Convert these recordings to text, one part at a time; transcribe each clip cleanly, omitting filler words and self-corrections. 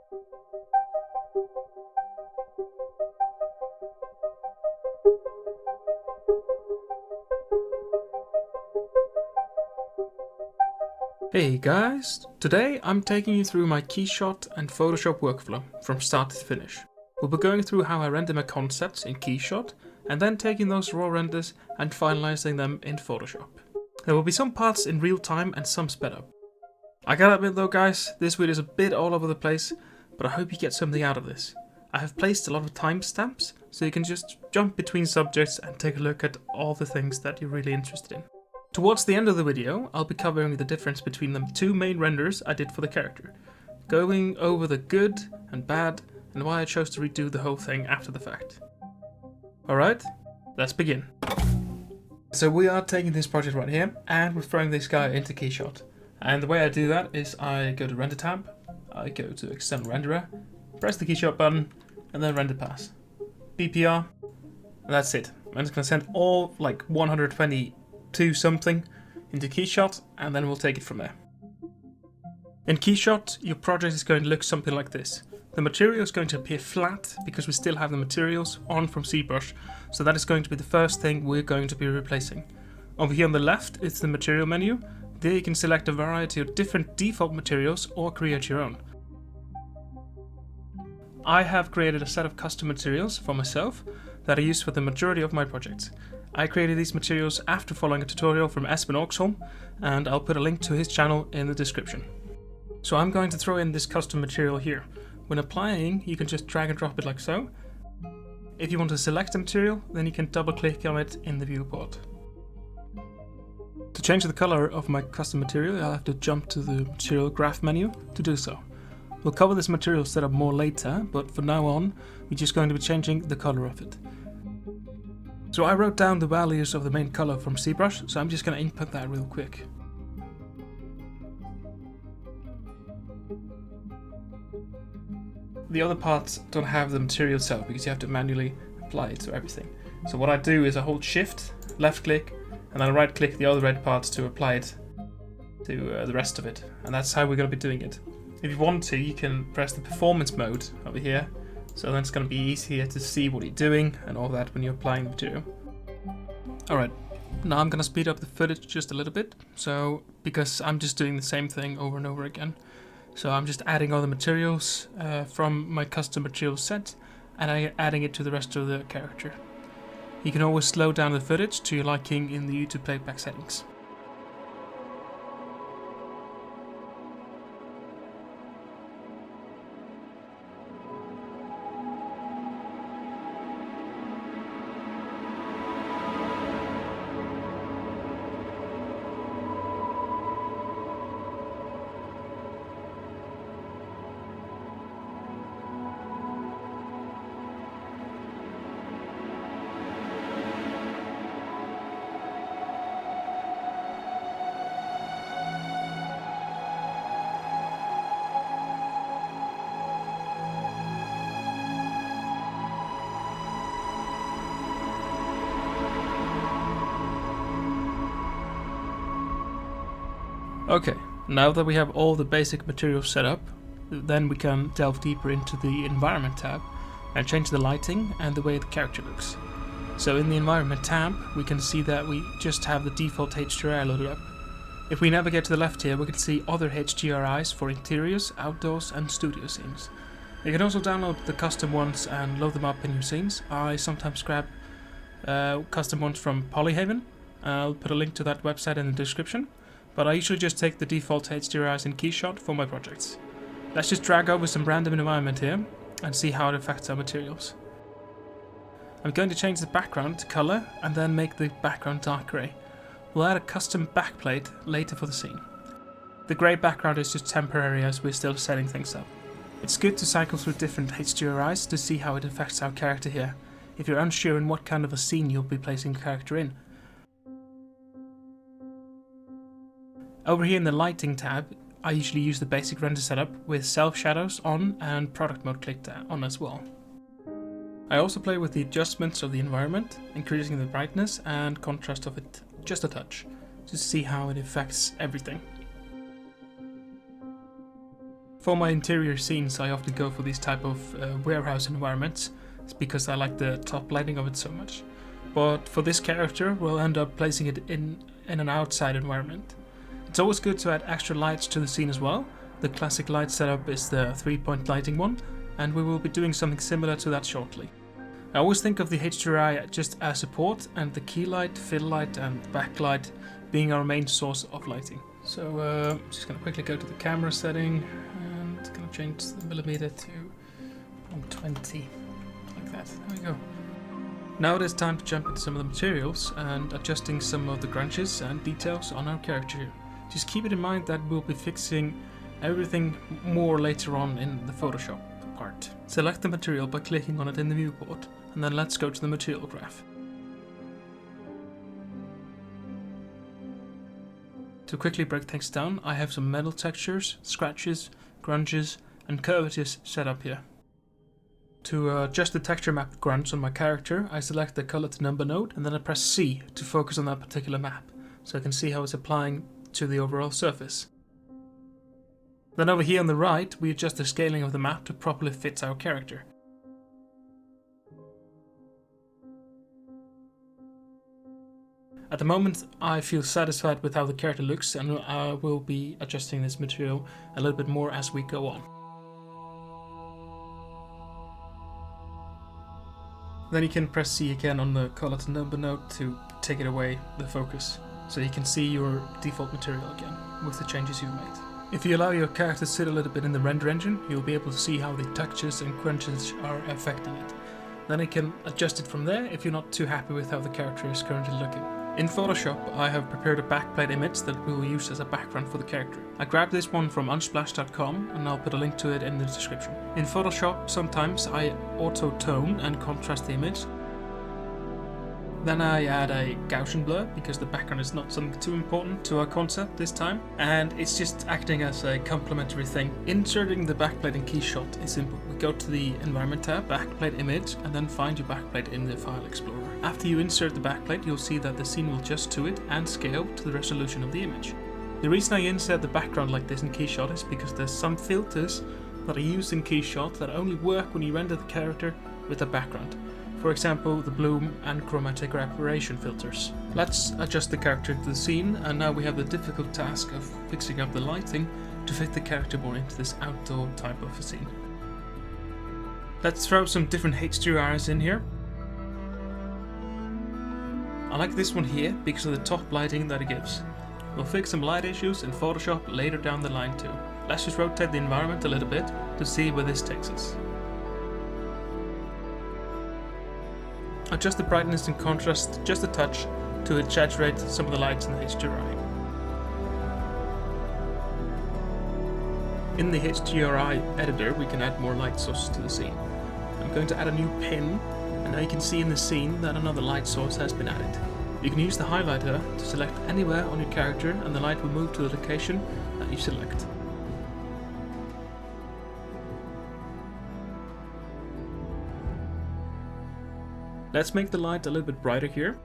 Hey guys, today I'm taking you through my Keyshot and Photoshop workflow from start to finish. We'll be going through how I render my concepts in Keyshot and then taking those raw renders and finalizing them in Photoshop. There will be some parts in real time and some sped up. I gotta admit though guys, this video is a bit all over the place, but I hope you get something out of this. I have placed a lot of timestamps so you can just jump between subjects and take a look at all the things that you're really interested in. Towards the end of the video, I'll be covering the difference between the two main renders I did for the character, going over the good and bad and why I chose to redo the whole thing after the fact. Alright, let's begin. So we are taking this project right here and we're throwing this guy into Keyshot. And the way I do that is I go to Render tab, I go to External Renderer, press the Keyshot button and then Render Pass. BPR, and that's it. I'm just going to send all like 122 something into Keyshot and then we'll take it from there. In Keyshot, your project is going to look something like this. The material is going to appear flat because we still have the materials on from ZBrush, so that is going to be the first thing we're going to be replacing. Over here on the left is the material menu. There you can select a variety of different default materials or create your own. I have created a set of custom materials for myself that I use for the majority of my projects. I created these materials after following a tutorial from Espen Oxholm, and I'll put a link to his channel in the description. So I'm going to throw in this custom material here. When applying, you can just drag and drop it like so. If you want to select a material, then you can double click on it in the viewport. To change the color of my custom material, I'll have to jump to the material graph menu to do so. We'll cover this material setup more later, but for now on, we're just going to be changing the color of it. So I wrote down the values of the main color from ZBrush, so I'm just going to input that real quick. The other parts don't have the material itself because you have to manually apply it to everything. So what I do is I hold Shift, left click, and then right click the other red parts to apply it to the rest of it. And that's how we're going to be doing it. If you want to, you can press the performance mode over here. So then it's going to be easier to see what you're doing and all that when you're applying the material. Alright, now I'm going to speed up the footage just a little bit, because I'm just doing the same thing over and over again. So I'm just adding all the materials from my custom material set and I'm adding it to the rest of the character. You can always slow down the footage to your liking in the YouTube playback settings. Okay, now that we have all the basic materials set up, then we can delve deeper into the Environment tab and change the lighting and the way the character looks. So in the Environment tab, we can see that we just have the default HDRI loaded up. If we navigate to the left here, we can see other HDRIs for interiors, outdoors and studio scenes. You can also download the custom ones and load them up in your scenes. I sometimes grab custom ones from Polyhaven. I'll put a link to that website in the description. But I usually just take the default HDRIs in Keyshot for my projects. Let's just drag over some random environment here and see how it affects our materials. I'm going to change the background to color and then make the background dark grey. We'll add a custom backplate later for the scene. The grey background is just temporary as we're still setting things up. It's good to cycle through different HDRIs to see how it affects our character here, if you're unsure in what kind of a scene you'll be placing the character in. Over here in the Lighting tab, I usually use the basic render setup with self shadows on and product mode clicked on as well. I also play with the adjustments of the environment, increasing the brightness and contrast of it just a touch, to see how it affects everything. For my interior scenes, I often go for these type of warehouse environments. It's because I like the top lighting of it so much. But for this character, we'll end up placing it in an outside environment. It's always good to add extra lights to the scene as well. The classic light setup is the 3-point lighting one, and we will be doing something similar to that shortly. I always think of the HDRI just as support, and the key light, fill light and backlight being our main source of lighting. So I'm just going to quickly go to the camera setting and going to change the millimeter to 120, like that. There we go. Now it is time to jump into some of the materials and adjusting some of the grunges and details on our character here. Just keep it in mind that we'll be fixing everything more later on in the Photoshop part. Select the material by clicking on it in the viewport, and then let's go to the material graph. To quickly break things down, I have some metal textures, scratches, grunges and curvatures set up here. To adjust the texture map grunge on my character, I select the color to number node and then I press C to focus on that particular map, so I can see how it's applying to the overall surface. Then over here on the right, we adjust the scaling of the map to properly fit our character. At the moment, I feel satisfied with how the character looks, and I will be adjusting this material a little bit more as we go on. Then you can press C again on the color to number node to take it away the focus, so you can see your default material again with the changes you've made. If you allow your character to sit a little bit in the render engine, you'll be able to see how the textures and grunges are affecting it. Then you can adjust it from there if you're not too happy with how the character is currently looking. In Photoshop, I have prepared a backplate image that we will use as a background for the character. I grabbed this one from unsplash.com and I'll put a link to it in the description. In Photoshop, sometimes I auto-tone and contrast the image. Then I add a Gaussian blur because the background is not something too important to our concept this time, and it's just acting as a complementary thing. Inserting the backplate in Keyshot is simple. We go to the Environment tab, Backplate Image, and then find your backplate in the File Explorer. After you insert the backplate, you'll see that the scene will adjust to it and scale to the resolution of the image. The reason I insert the background like this in Keyshot is because there's some filters that are used in Keyshot that only work when you render the character with a background. For example, the bloom and chromatic or aberration filters. Let's adjust the character to the scene, and now we have the difficult task of fixing up the lighting to fit the character more into this outdoor type of a scene. Let's throw some different HDRIs in here. I like this one here because of the top lighting that it gives. We'll fix some light issues in Photoshop later down the line too. Let's just rotate the environment a little bit to see where this takes us. Adjust the brightness and contrast just a touch to exaggerate some of the lights in the HDRI. In the HDRI editor, we can add more light sources to the scene. I'm going to add a new pin, and now you can see in the scene that another light source has been added. You can use the highlighter to select anywhere on your character, and the light will move to the location that you select. Let's make the light a little bit brighter here.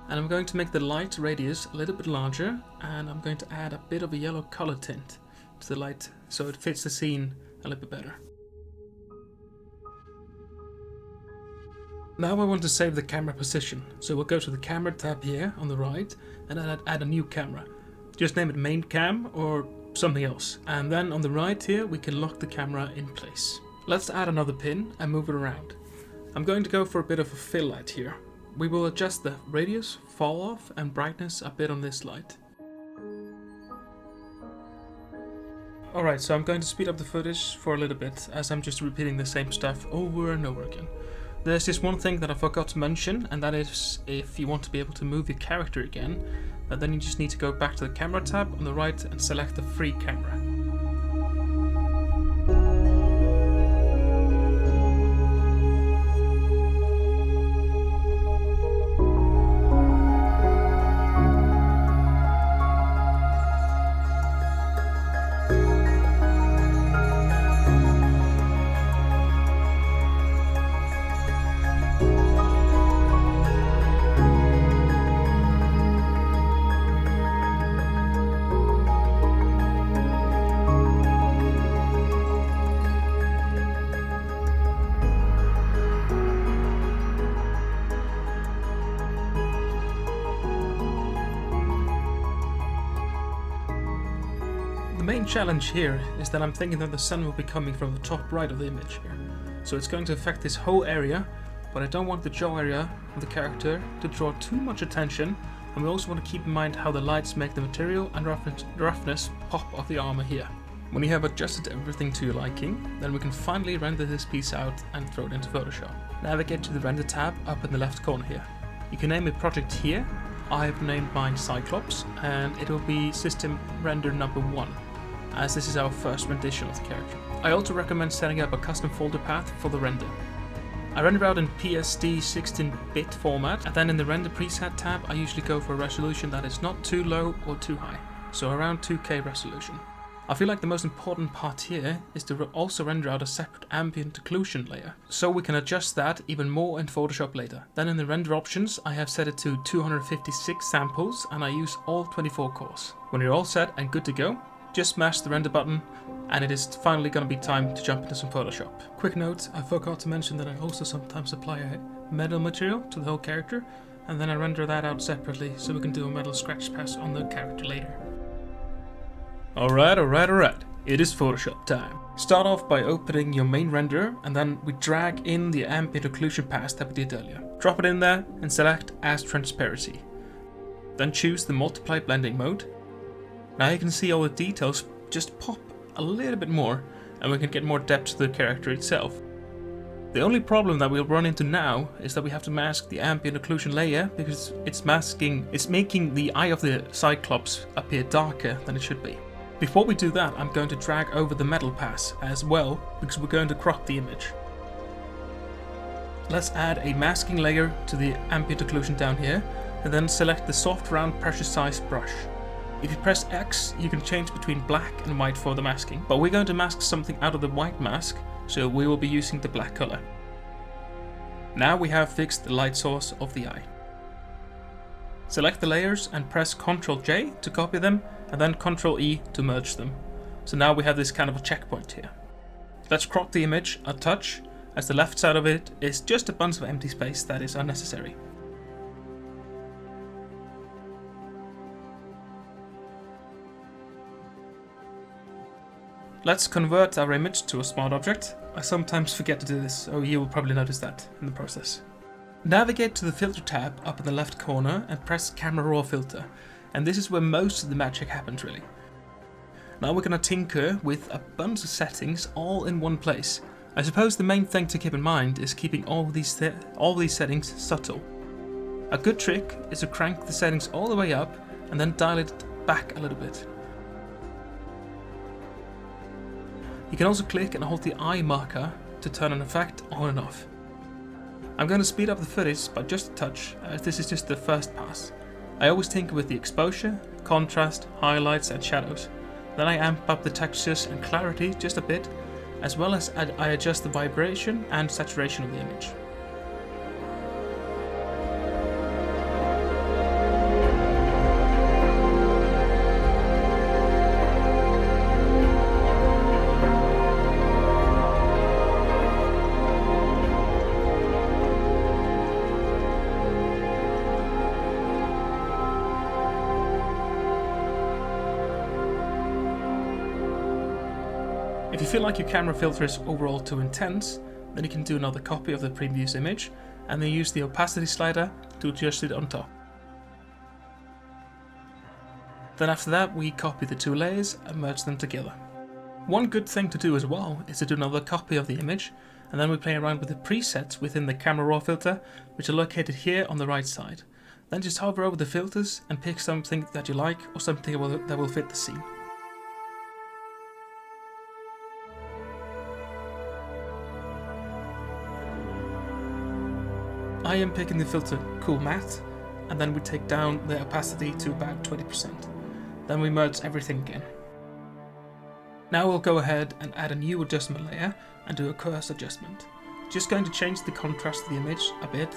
And I'm going to make the light radius a little bit larger, and I'm going to add a bit of a yellow color tint to the light so it fits the scene a little bit better. Now I want to save the camera position, so we'll go to the camera tab here on the right and add a new camera. Just name it main cam or something else, and then on the right here we can lock the camera in place. Let's add another pin and move it around. I'm going to go for a bit of a fill light here. We will adjust the radius, fall off and brightness a bit on this light. Alright, so I'm going to speed up the footage for a little bit as I'm just repeating the same stuff over and over again. There's just one thing that I forgot to mention, and that is if you want to be able to move your character again, then you just need to go back to the camera tab on the right and select the free camera. main challenge here is that I'm thinking that the sun will be coming from the top right of the image here. So it's going to affect this whole area, but I don't want the jaw area of the character to draw too much attention, and we also want to keep in mind how the lights make the material and roughness pop of the armor here. When you have adjusted everything to your liking, then we can finally render this piece out and throw it into Photoshop. Navigate to the render tab up in the left corner here. You can name a project here. I have named mine Cyclops, and it will be system render number 1, as this is our first rendition of the character. I also recommend setting up a custom folder path for the render. I render out in PSD 16-bit format, and then in the render preset tab I usually go for a resolution that is not too low or too high, so around 2K resolution. I feel like the most important part here is to also render out a separate ambient occlusion layer, so we can adjust that even more in Photoshop later. Then in the render options I have set it to 256 samples and I use all 24 cores. When you're all set and good to go, just smash the render button and it is finally going to be time to jump into some Photoshop. Quick note, I forgot to mention that I also sometimes apply a metal material to the whole character and then I render that out separately so we can do a metal scratch pass on the character later. Alright, it is Photoshop time. Start off by opening your main render and then we drag in the ambient occlusion pass that we did earlier. Drop it in there and select as transparency. Then choose the multiply blending mode. Now you can see all the details just pop a little bit more and we can get more depth to the character itself. The only problem that we'll run into now is that we have to mask the ambient occlusion layer because it's making the eye of the Cyclops appear darker than it should be. Before we do that, I'm going to drag over the metal pass as well because we're going to crop the image. Let's add a masking layer to the ambient occlusion down here and then select the soft round pressure size brush. If you press X, you can change between black and white for the masking, but we're going to mask something out of the white mask, so we will be using the black color. Now we have fixed the light source of the eye. Select the layers and press Ctrl J to copy them and then Ctrl E to merge them. So now we have this kind of a checkpoint here. Let's crop the image a touch, as the left side of it is just a bunch of empty space that is unnecessary. Let's convert our image to a smart object. I sometimes forget to do this, so you will probably notice that in the process. Navigate to the filter tab up in the left corner and press camera raw filter, and this is where most of the magic happens really. Now we're going to tinker with a bunch of settings all in one place. I suppose the main thing to keep in mind is keeping all these settings subtle. A good trick is to crank the settings all the way up and then dial it back a little bit. You can also click and hold the eye marker to turn an effect on and off. I'm going to speed up the footage by just a touch, as this is just the first pass. I always tinker with the exposure, contrast, highlights and shadows. Then I amp up the textures and clarity just a bit, as well as I adjust the vibration and saturation of the image. If you feel like your camera filter is overall too intense, then you can do another copy of the previous image and then use the opacity slider to adjust it on top. Then after that we copy the two layers and merge them together. One good thing to do as well is to do another copy of the image, and then we play around with the presets within the camera raw filter, which are located here on the right side. Then just hover over the filters and pick something that you like or something that will fit the scene. I am picking the filter Cool Matte, and then we take down the opacity to about 20%. Then we merge everything again. Now we'll go ahead and add a new adjustment layer and do a curves adjustment. Just going to change the contrast of the image a bit.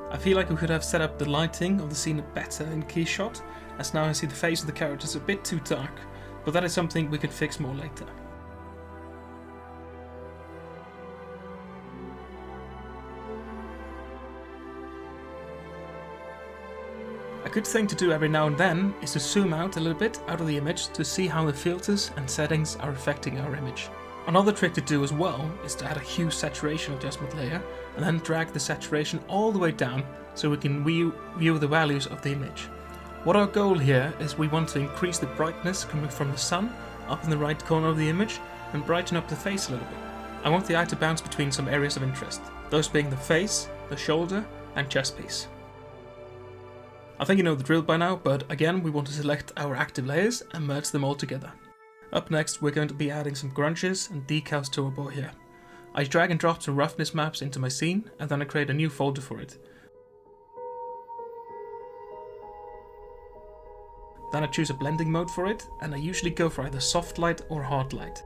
I feel like we could have set up the lighting of the scene better in Keyshot, as now I see the face of the character is a bit too dark, but that is something we can fix more later. A good thing to do every now and then is to zoom out a little bit out of the image to see how the filters and settings are affecting our image. Another trick to do as well is to add a hue saturation adjustment layer and then drag the saturation all the way down so we can view the values of the image. What our goal here is we want to increase the brightness coming from the sun up in the right corner of the image and brighten up the face a little bit. I want the eye to bounce between some areas of interest, those being the face, the shoulder and chest piece. I think you know the drill by now, but again we want to select our active layers and merge them all together. Up next we're going to be adding some grunges and decals to our board here. I drag and drop some roughness maps into my scene and then I create a new folder for it. Then I choose a blending mode for it and I usually go for either soft light or hard light.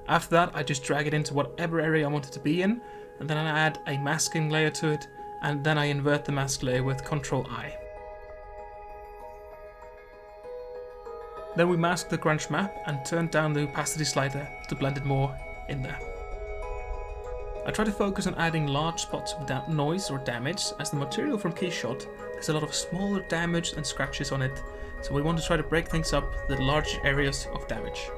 After that I just drag it into whatever area I want it to be in and then I add a masking layer to it and then I invert the mask layer with Ctrl-I. Then we mask the grunge map and turn down the opacity slider to blend it more in there. I try to focus on adding large spots of noise or damage, as the material from Keyshot has a lot of smaller damage and scratches on it, so we want to try to break things up with large areas of damage.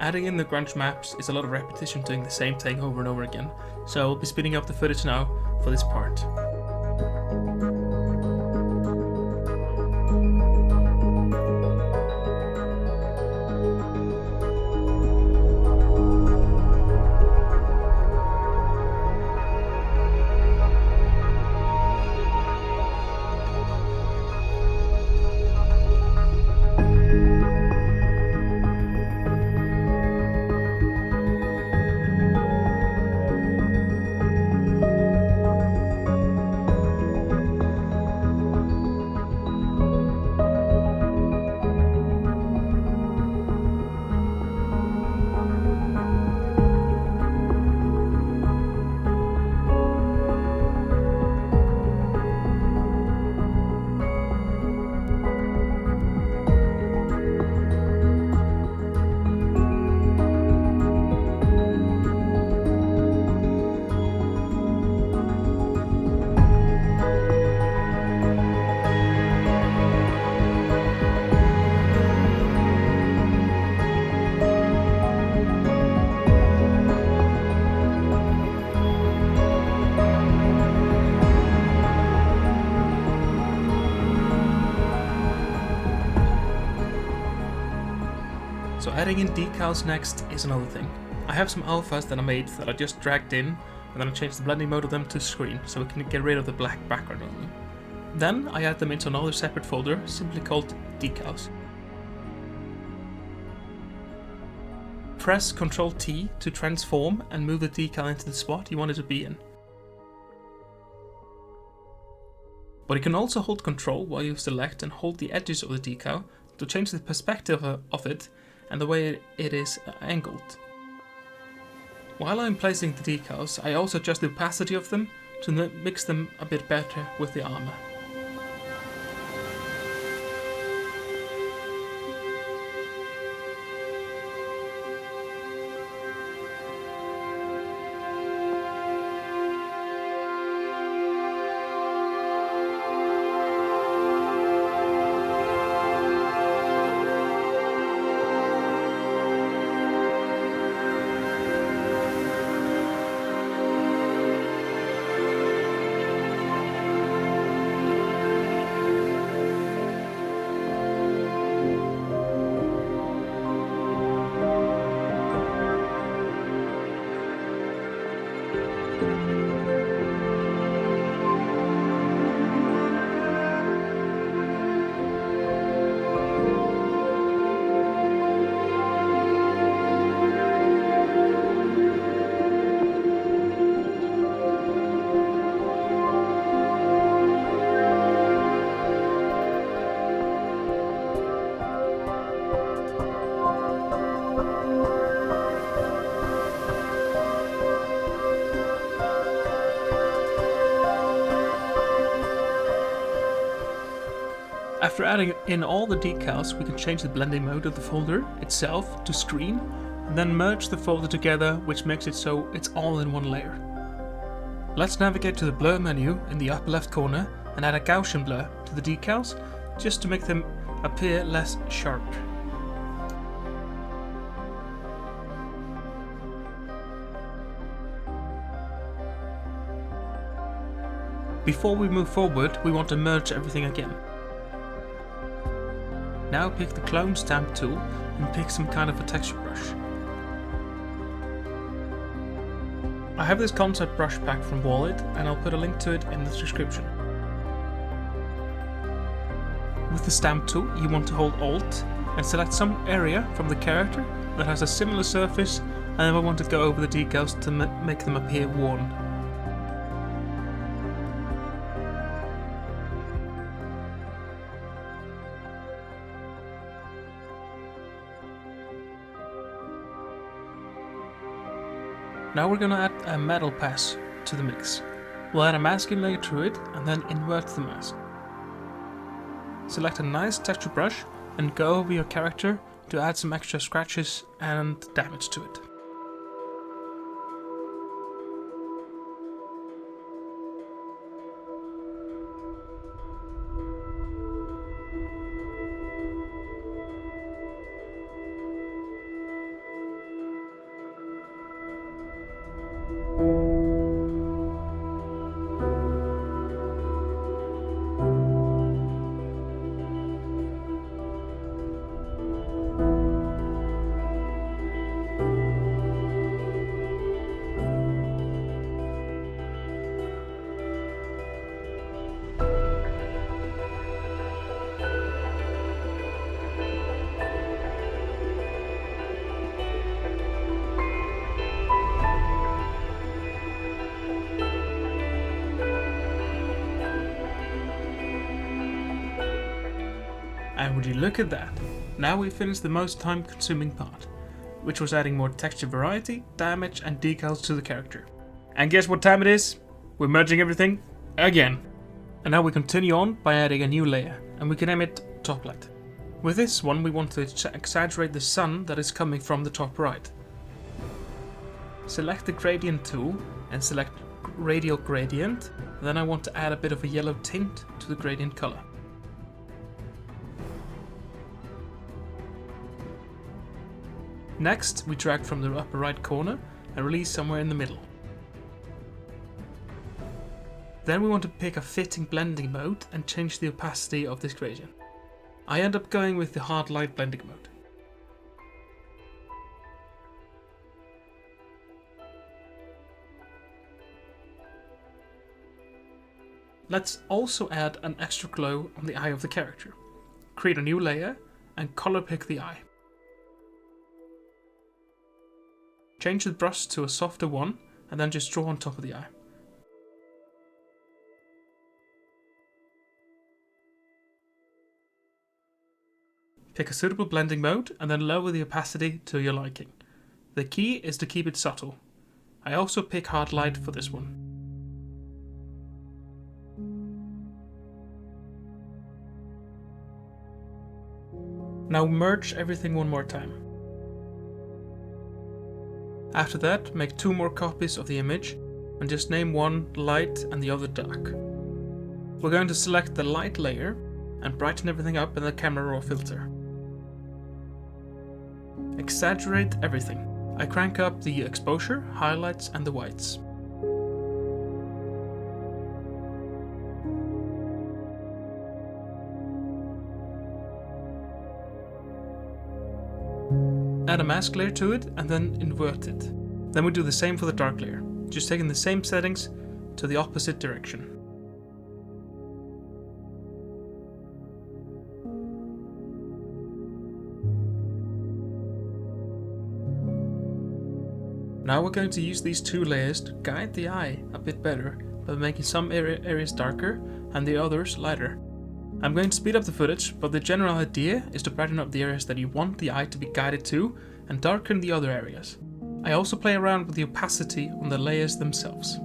Adding in the grunge maps is a lot of repetition doing the same thing over and over again, so I'll be speeding up the footage now for this part. So adding in decals next is another thing. I have some alphas that I made that I just dragged in and then I changed the blending mode of them to screen so we can get rid of the black background on them. Then I add them into another separate folder simply called decals. Press Ctrl-T to transform and move the decal into the spot you want it to be in. But you can also hold Ctrl while you select and hold the edges of the decal to change the perspective of it and the way it is angled. While I'm placing the decals, I also adjust the opacity of them to mix them a bit better with the armor. After adding in all the decals, we can change the blending mode of the folder itself to screen, and then merge the folder together, which makes it so it's all in one layer. Let's navigate to the blur menu in the upper left corner and add a Gaussian blur to the decals, just to make them appear less sharp. Before we move forward, we want to merge everything again. Now pick the clone stamp tool and pick some kind of a texture brush. I have this concept brush pack from Wallet, and I'll put a link to it in the description. With the stamp tool, you want to hold Alt and select some area from the character that has a similar surface, and then we want to go over the decals to make them appear worn. Now we're going to add a metal pass to the mix. We'll add a masking layer to it and then invert the mask. Select a nice texture brush and go over your character to add some extra scratches and damage to it. And would you look at that? Now we've finished the most time consuming part, which was adding more texture variety, damage and decals to the character. And guess what time it is? We're merging everything again. And now we continue on by adding a new layer, and we can name it Top Light. With this one we want to exaggerate the sun that is coming from the top right. Select the gradient tool and select radial gradient, then I want to add a bit of a yellow tint to the gradient color. Next, we drag from the upper right corner and release somewhere in the middle. Then we want to pick a fitting blending mode and change the opacity of this gradient. I end up going with the hard light blending mode. Let's also add an extra glow on the eye of the character. Create a new layer and color pick the eye. Change the brush to a softer one and then just draw on top of the eye. Pick a suitable blending mode and then lower the opacity to your liking. The key is to keep it subtle. I also pick hard light for this one. Now merge everything one more time. After that, make 2 more copies of the image and just name one light and the other dark. We're going to select the light layer and brighten everything up in the camera raw filter. Exaggerate everything. I crank up the exposure, highlights and the whites. Add a mask layer to it and then invert it. Then we do the same for the dark layer, just taking the same settings to the opposite direction. Now we're going to use these 2 layers to guide the eye a bit better by making some areas darker and the others lighter. I'm going to speed up the footage, but the general idea is to brighten up the areas that you want the eye to be guided to and darken the other areas. I also play around with the opacity on the layers themselves.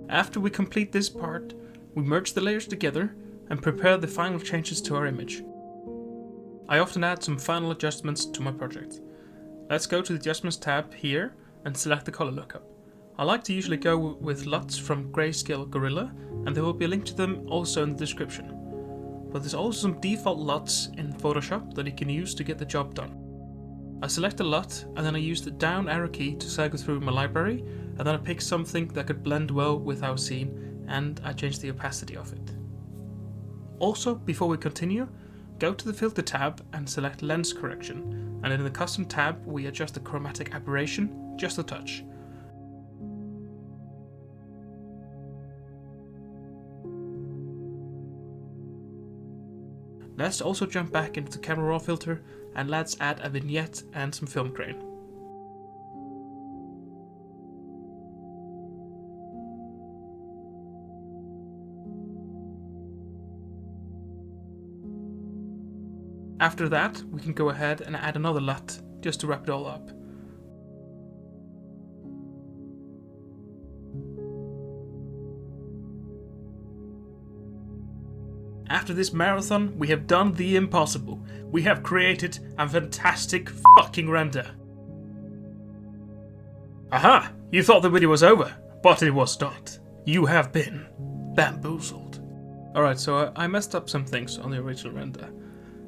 After we complete this part, we merge the layers together and prepare the final changes to our image. I often add some final adjustments to my project. Let's go to the Adjustments tab here and select the color lookup. I like to usually go with LUTs from Grayscale Gorilla, and there will be a link to them also in the description. But there's also some default LUTs in Photoshop that you can use to get the job done. I select a LUT and then I use the down arrow key to cycle through my library, and then I pick something that could blend well with our scene, and I change the opacity of it. Also, before we continue, go to the Filter tab and select Lens Correction, and in the Custom tab we adjust the Chromatic Aberration just a touch. Let's also jump back into the Camera Raw filter and let's add a vignette and some film grain. After that, we can go ahead and add another LUT just to wrap it all up. After this marathon, we have done the impossible. We have created a fantastic fucking render. Aha! You thought the video was over, but it was not. You have been bamboozled. Alright, so I messed up some things on the original render.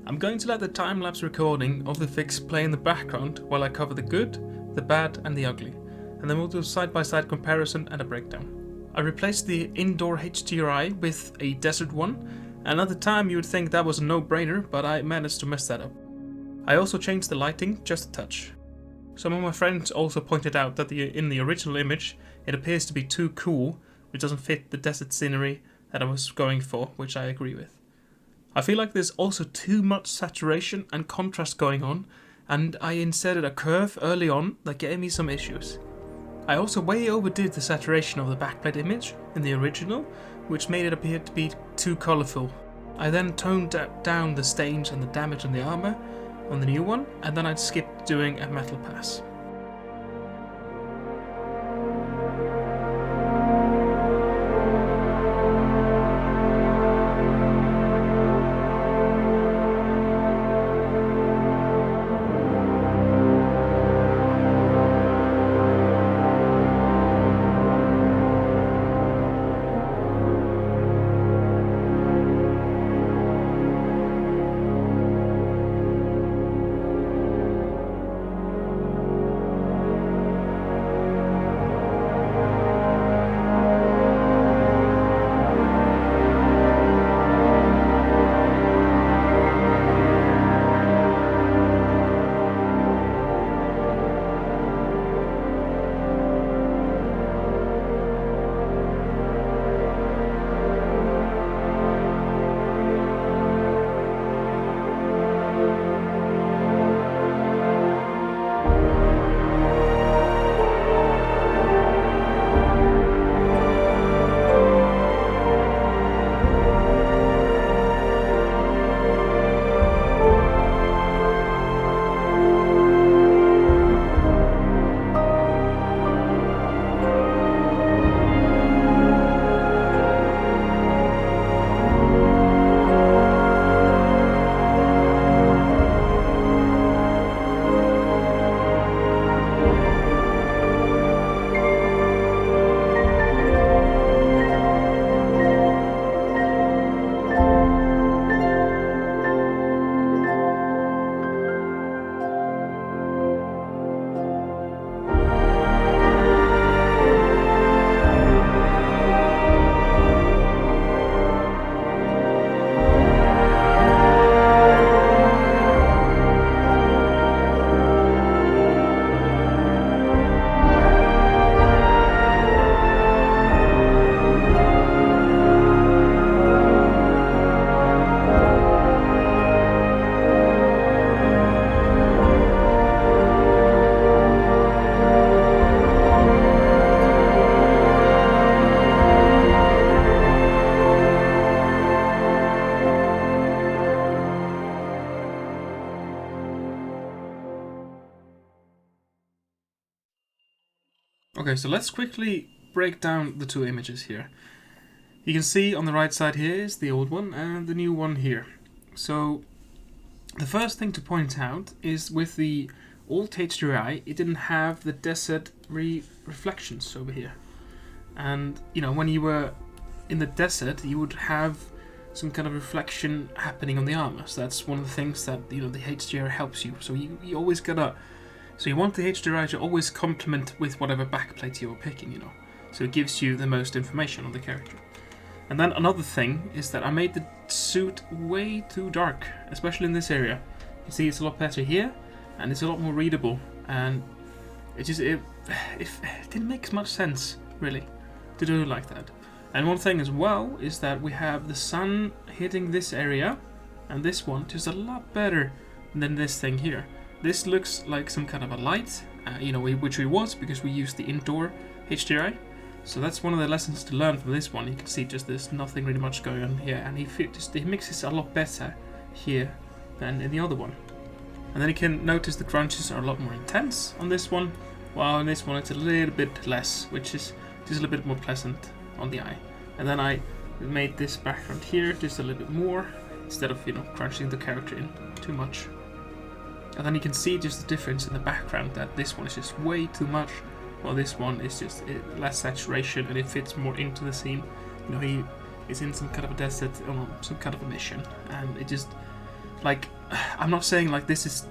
I'm going to let the time-lapse recording of the fix play in the background while I cover the good, the bad and the ugly, and then we'll do a side-by-side comparison and a breakdown. I replaced the indoor HDRI with a desert one, and at the time you would think that was a no-brainer, but I managed to mess that up. I also changed the lighting just a touch. Some of my friends also pointed out that in the original image it appears to be too cool, which doesn't fit the desert scenery that I was going for, which I agree with. I feel like there's also too much saturation and contrast going on, and I inserted a curve early on that gave me some issues. I also way overdid the saturation of the backplate image in the original, which made it appear to be too colourful. I then toned down the stains and the damage on the armour on the new one, and then I skipped doing a metal pass. Okay, so let's quickly break down the two images here. You can see on the right side here is the old one and the new one here. So the first thing to point out is with the old HDRI, it didn't have the desert reflections over here. And you know, when you were in the desert, you would have some kind of reflection happening on the armor. So that's one of the things that, you know, the HDRI helps you. So you always gotta, so you want the HDRI to always complement with whatever backplate you're picking, you know. So it gives you the most information on the character. And then another thing is that I made the suit way too dark, especially in this area. You see it's a lot better here, and it's a lot more readable. And it didn't make much sense, really, to do it like that. And one thing as well is that we have the sun hitting this area, and this one just a lot better than this thing here. This looks like some kind of a light, you know, which it was because we used the indoor HDRI. So that's one of the lessons to learn from this one. You can see just there's nothing really much going on here, and he mixes a lot better here than in the other one. And then you can notice the grunges are a lot more intense on this one, while on this one it's a little bit less, which is just a little bit more pleasant on the eye. And then I made this background here just a little bit more, instead of, you know, crunching the character in too much. And then you can see just the difference in the background, that this one is just way too much, while this one is just less saturation and it fits more into the scene. You know, he is in some kind of a desert on some kind of a mission, and it just, like, I'm not saying like this is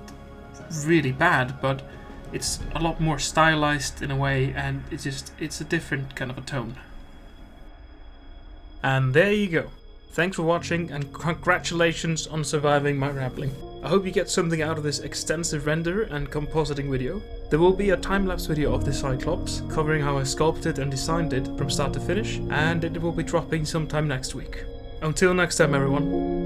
really bad, but it's a lot more stylized in a way, and it's a different kind of a tone. And there you go. Thanks for watching, and congratulations on surviving my rambling. I hope you get something out of this extensive render and compositing video. There will be a time-lapse video of the Cyclops, covering how I sculpted and designed it from start to finish, and it will be dropping sometime next week. Until next time, everyone.